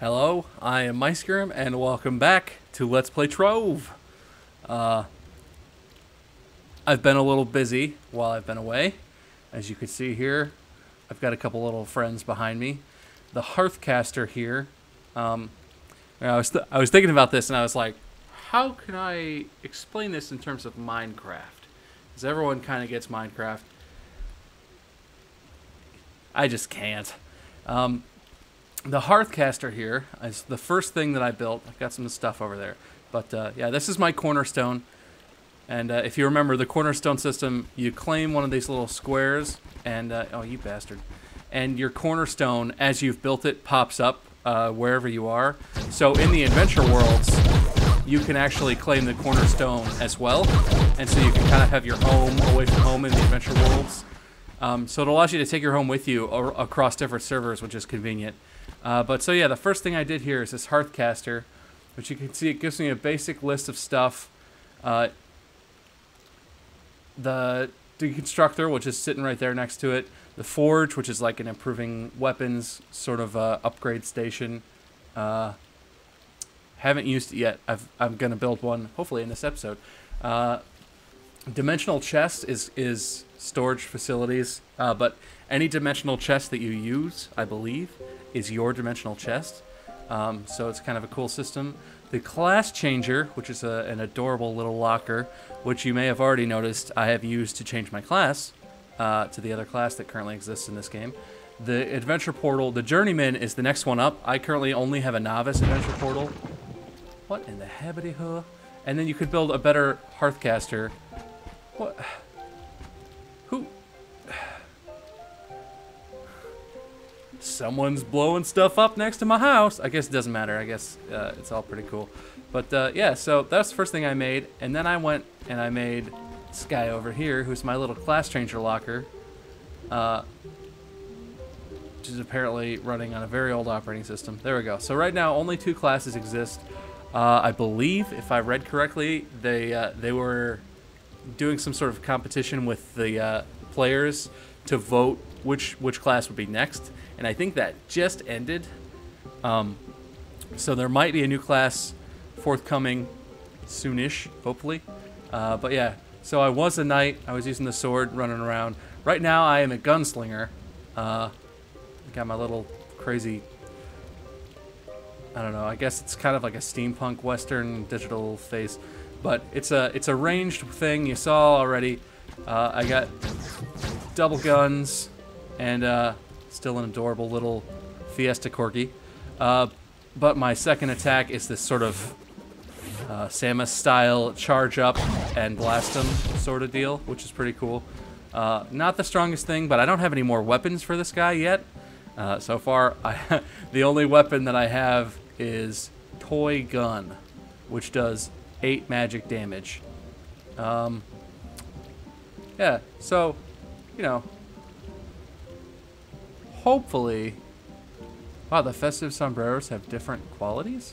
Hello, I am Meiskrim, and welcome back to Let's Play Trove. I've been a little busy while I've been away. As you can see here, I've got a couple little friends behind me. The Hearthcaster here. I was thinking about this, and I was like, how can I explain this in terms of Minecraft? Because everyone kind of gets Minecraft. I just can't. The Hearthcaster here is the first thing that I built. I've got some stuff over there. But yeah, this is my cornerstone. And if you remember the cornerstone system, you claim one of these little squares, and oh, you bastard. And your cornerstone, as you've built it, pops up wherever you are. So in the adventure worlds, you can actually claim the cornerstone as well. And so you can kind of have your home away from home in the adventure worlds. So it allows you to take your home with you across different servers, which is convenient. But so yeah, the first thing I did here is this Hearthcaster, which you can see it gives me a basic list of stuff. The Deconstructor, which is sitting right there next to it. The Forge, which is like an improving weapons sort of upgrade station. Haven't used it yet. I'm going to build one, hopefully in this episode. Dimensional chest is storage facilities, but any dimensional chest that you use, I believe, is your dimensional chest. So it's kind of a cool system. The class changer, which is an adorable little locker, which you may have already noticed I have used to change my class to the other class that currently exists in this game. The adventure portal, the Journeyman, is the next one up. I currently only have a novice adventure portal. What in the hebbity-huh? And then you could build a better Hearthcaster. What? Who? Someone's blowing stuff up next to my house. I guess it doesn't matter. I guess it's all pretty cool. But yeah, so that's the first thing I made. And then I went and I made this guy over here, who's my little class changer locker. Which is apparently running on a very old operating system. There we go. So right now, only 2 classes exist. I believe, if I read correctly, they were doing some sort of competition with the players to vote which class would be next, and I think that just ended. So there might be a new class forthcoming soonish, hopefully. But yeah, so I was a knight. I was using the sword, running around. Right now, I am a gunslinger. Got my little crazy, I don't know, I guess it's kind of like a steampunk western digital face, but it's a ranged thing. You saw already. I got double guns and still an adorable little Fiesta Corgi. But my second attack is this sort of Samus style charge up and blast them sort of deal, which is pretty cool. Not the strongest thing, but I don't have any more weapons for this guy yet. So far, the only weapon that I have is Toy Gun, which does 8 magic damage. Yeah, so, you know, hopefully... Wow, the festive sombreros have different qualities?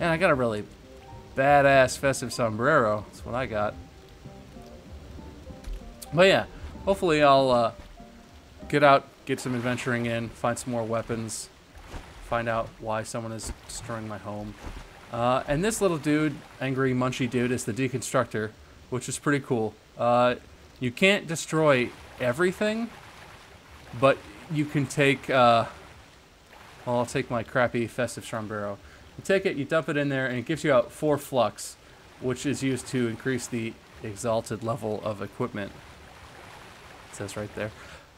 And I got a really badass festive sombrero. That's what I got. But yeah, hopefully I'll get out, get some adventuring in, find some more weapons, find out why someone is destroying my home. And this little dude, angry munchy dude, is the Deconstructor, which is pretty cool. You can't destroy everything, but you can take, well, I'll take my crappy festive sombrero. You take it, you dump it in there, and it gives you out 4 flux, which is used to increase the exalted level of equipment. It says right there.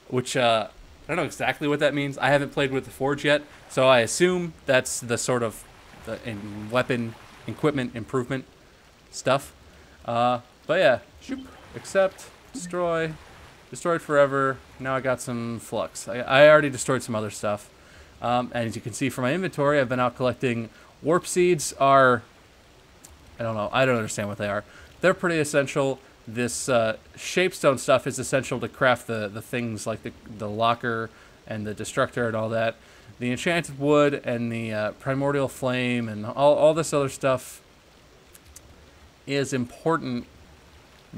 Which, I don't know exactly what that means. I haven't played with the Forge yet, so I assume that's the sort of weapon equipment improvement stuff. But yeah, shoop, accept, destroy, destroyed forever. Now I got some flux. I already destroyed some other stuff. And as you can see from my inventory, I've been out collecting. Warp seeds are, I don't know, I don't understand what they are. They're pretty essential. This shapestone stuff is essential to craft the things like the locker and the destructor and all that. The enchanted wood and the primordial flame and all this other stuff is important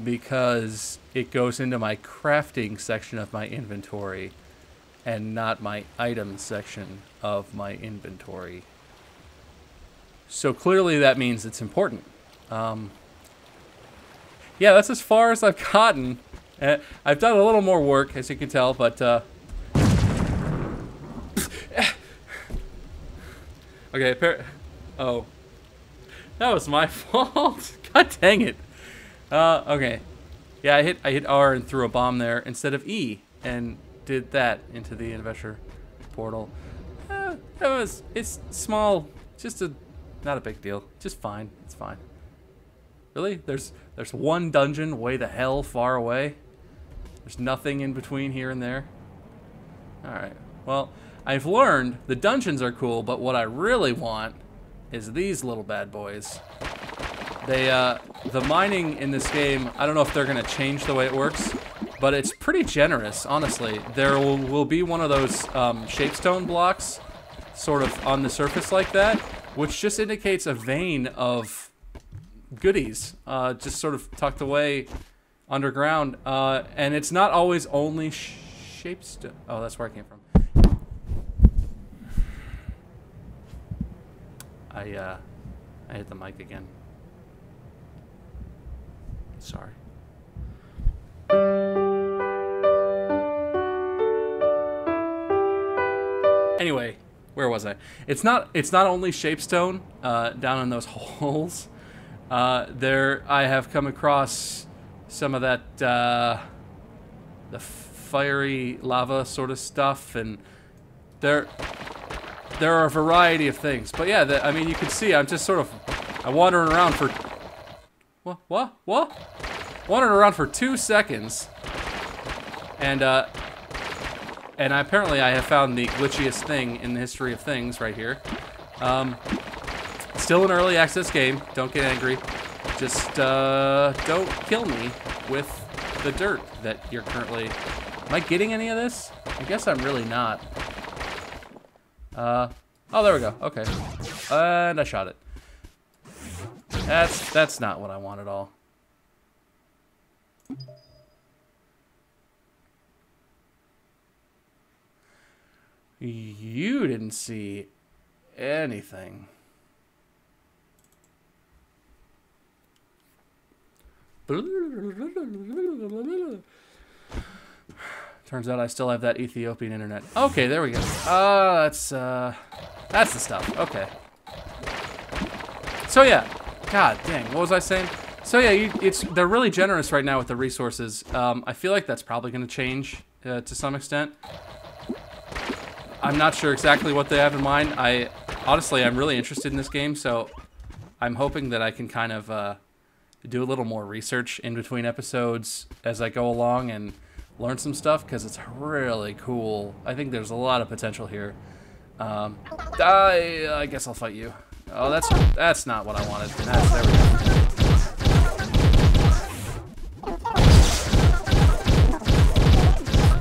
because it goes into my crafting section of my inventory. and not my item section of my inventory. So clearly that means it's important. Yeah, that's as far as I've gotten. I've done a little more work, as you can tell, but okay, oh. That was my fault. God dang it. Okay. Yeah, I hit R and threw a bomb there instead of E and did that into the adventure portal. It's small, not a big deal. Just fine. It's fine. Really? There's one dungeon way the hell far away. There's nothing in between here and there. All right. Well, I've learned the dungeons are cool, but what I really want is these little bad boys. The mining in this game, I don't know if they're gonna change the way it works, but it's pretty generous, honestly. There will be one of those shapestone blocks sort of on the surface like that, which just indicates a vein of goodies, just sort of tucked away underground. And it's not always only shapestone. Oh, that's where I came from. I hit the mic again. Sorry. Anyway, where was I? It's not only shapestone down in those holes. There I have come across some of that the fiery lava sort of stuff, and there are a variety of things. But yeah, I mean, you can see I'm just sort of wandering around for what? Wandering around for 2 seconds, and apparently I have found the glitchiest thing in the history of things right here. Still an early access game. Don't get angry. Just don't kill me with the dirt that you're currently. Am I getting any of this? I guess I'm really not. Oh, there we go. Okay, and I shot it. That's not what I want at all. You didn't see anything. Turns out I still have that Ethiopian internet. Okay, there we go. That's the stuff. Okay. So yeah, God dang, what was I saying? So yeah, they're really generous right now with the resources. I feel like that's probably going to change to some extent. I'm not sure exactly what they have in mind. Honestly, I'm really interested in this game, so I'm hoping that I can kind of do a little more research in between episodes as I go along and learn some stuff, because it's really cool. I think there's a lot of potential here. I guess I'll fight you. Oh, that's not what I wanted. There we go.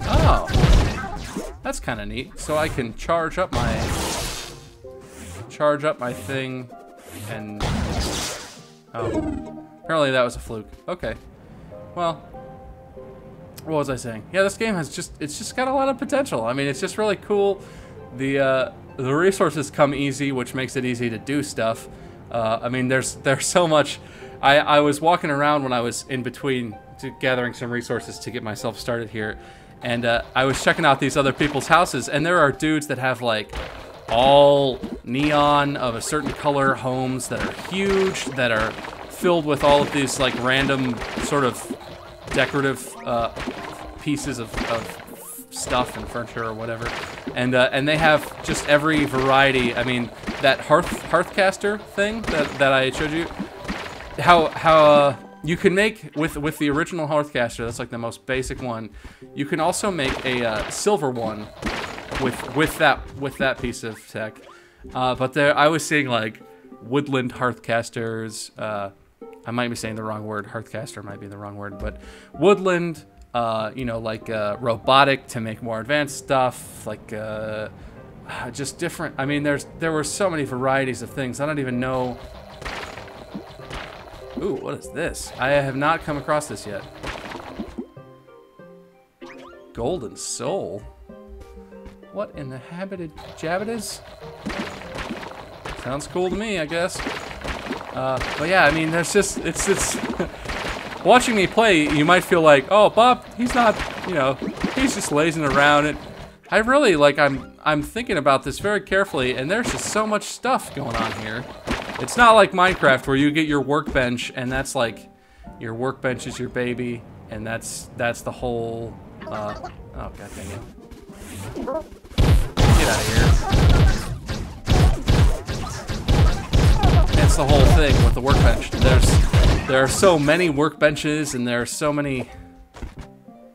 Oh, that's kind of neat. So I can charge up my thing, and oh, apparently that was a fluke. Okay, well, what was I saying? Yeah, this game has it's just got a lot of potential. I mean, it's just really cool. The resources come easy, which makes it easy to do stuff. I mean, there's so much. I was walking around when I was in between gathering some resources to get myself started here, and I was checking out these other people's houses, and there are dudes that have like all neon of a certain color homes that are huge, that are filled with all of these like random sort of decorative pieces of stuff and furniture or whatever, and they have just every variety. I mean, that hearthcaster thing that I showed you, how you can make with the original hearthcaster. That's like the most basic one. You can also make a silver one with that piece of tech. But there, I was seeing like woodland hearthcasters. I might be saying the wrong word. Hearthcaster might be the wrong word, but woodland. You know, like robotic to make more advanced stuff, like just different. I mean, there were so many varieties of things. I don't even know. Ooh, what is this? I have not come across this yet. Golden soul. What in the habited jabbitas? Sounds cool to me, I guess. But yeah, I mean, there's just, it's watching me play, you might feel like, oh, Bob, he's not, you know, he's just lazing around. And I really, like, I'm thinking about this very carefully, and there's just so much stuff going on here. It's not like Minecraft where you get your workbench, and that's like, your workbench is your baby, and that's the whole, oh, god dang it. Get out of here. That's the whole thing with the workbench. There are so many workbenches, and there are so many,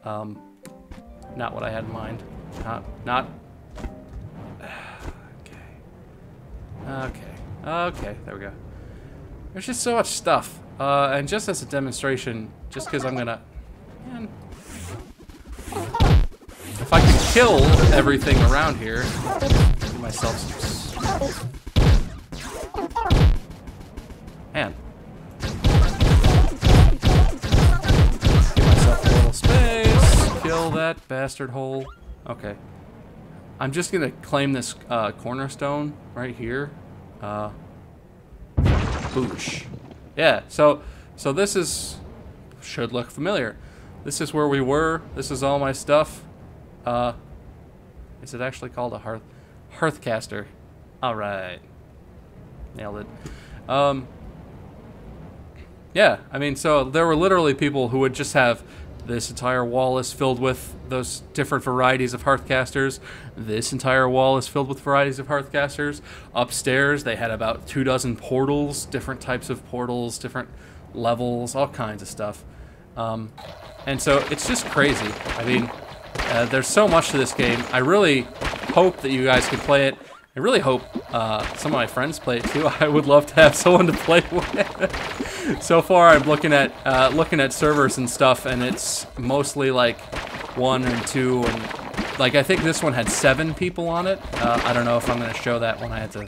not what I had in mind. Not, okay, there we go. There's just so much stuff, and just as a demonstration, just because I'm gonna, man, if I can kill everything around here, give myself some, man, give myself a little space, kill that bastard hole. Okay. I'm just gonna claim this cornerstone right here. Boosh. Yeah, so this should look familiar. This is where we were. This is all my stuff. Is it actually called a hearthcaster? Alright. Nailed it. Yeah, I mean, so there were literally people who would just have this entire wall is filled with those different varieties of hearthcasters. This entire wall is filled with varieties of hearthcasters. Upstairs, they had about 24 portals, different types of portals, different levels, all kinds of stuff. And so it's just crazy. I mean, there's so much to this game. I really hope that you guys can play it. I really hope some of my friends play it too. I would love to have someone to play with. So far, I'm looking at servers and stuff, and it's mostly like 1 and 2, and like I think this one had 7 people on it. I don't know if I'm going to show that when I had to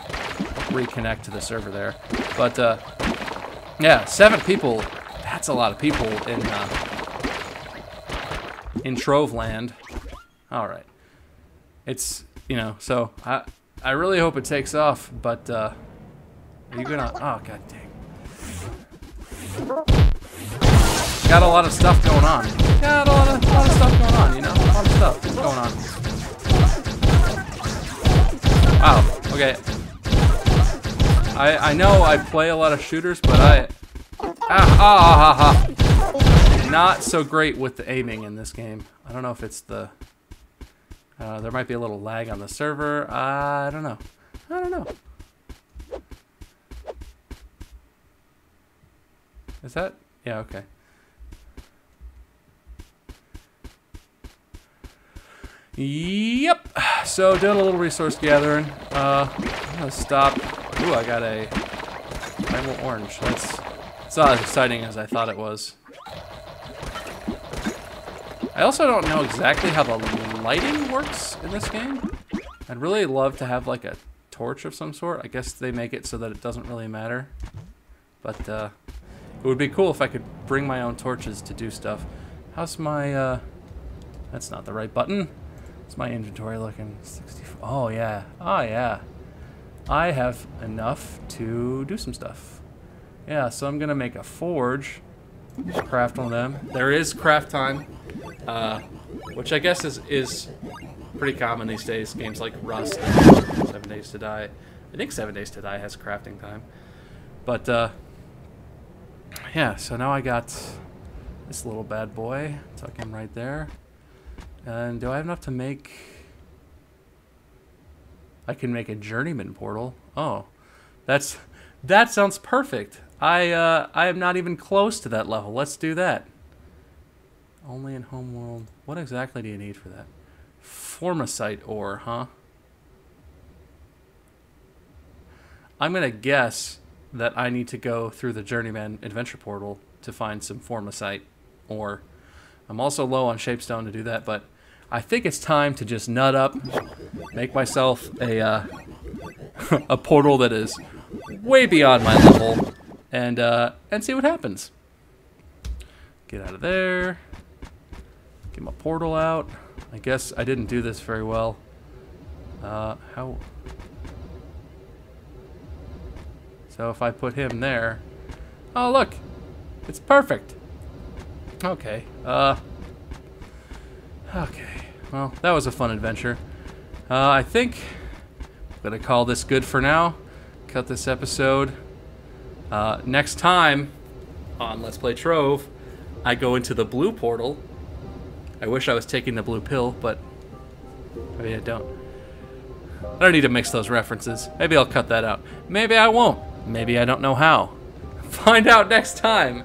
reconnect to the server there, but yeah, 7 people. That's a lot of people in Trove land. All right, it's, you know, so I really hope it takes off, but are you gonna? Oh god dang! Got a lot of stuff going on. Got a lot of stuff going on. You know, a lot of stuff going on. Wow. Okay. I know I play a lot of shooters, but not so great with the aiming in this game. I don't know if it's the. There might be a little lag on the server. I don't know. Is that? Yeah, okay. Yep. So doing a little resource gathering. I'm gonna stop. Ooh, I got a primal orange. It's not as exciting as I thought it was. I also don't know exactly how the lighting works in this game. I'd really love to have like a torch of some sort. I guess they make it so that it doesn't really matter. But it would be cool if I could bring my own torches to do stuff. How's my, that's not the right button. What's my inventory looking? 64. Oh yeah, I have enough to do some stuff. Yeah, so I'm gonna make a forge. Craft one of them. There is craft time, which I guess is pretty common these days. Games like Rust, 7 Days to Die. I think 7 Days to Die has crafting time. But yeah, so now I got this little bad boy. Tuck him right there. And do I have enough to make? I can make a Journeyman Portal. Oh, that sounds perfect. I am not even close to that level. Let's do that. Only in Homeworld. What exactly do you need for that? Formosite ore, huh? I'm gonna guess that I need to go through the Journeyman Adventure Portal to find some Formosite ore. I'm also low on Shapestone to do that, but I think it's time to just nut up, make myself a a portal that is way beyond my level, and see what happens. Get out of there. Get my portal out. I guess I didn't do this very well. How... So if I put him there... Oh, look! It's perfect! Okay, okay. Well, that was a fun adventure. I think I'm gonna call this good for now. Cut this episode. Next time on Let's Play Trove, I go into the blue portal. I wish I was taking the blue pill, but maybe I don't. I don't need to mix those references. Maybe I'll cut that out. Maybe I won't. Maybe I don't know how. Find out next time.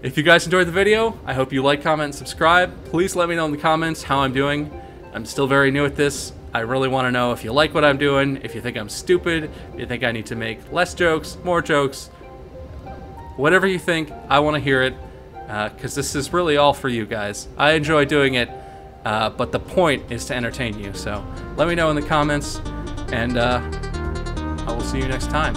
If you guys enjoyed the video, I hope you like, comment, and subscribe. Please let me know in the comments how I'm doing. I'm still very new at this. I really want to know if you like what I'm doing, if you think I'm stupid, if you think I need to make less jokes, more jokes. Whatever you think, I want to hear it, because this is really all for you guys. I enjoy doing it, but the point is to entertain you. So let me know in the comments, and I will see you next time.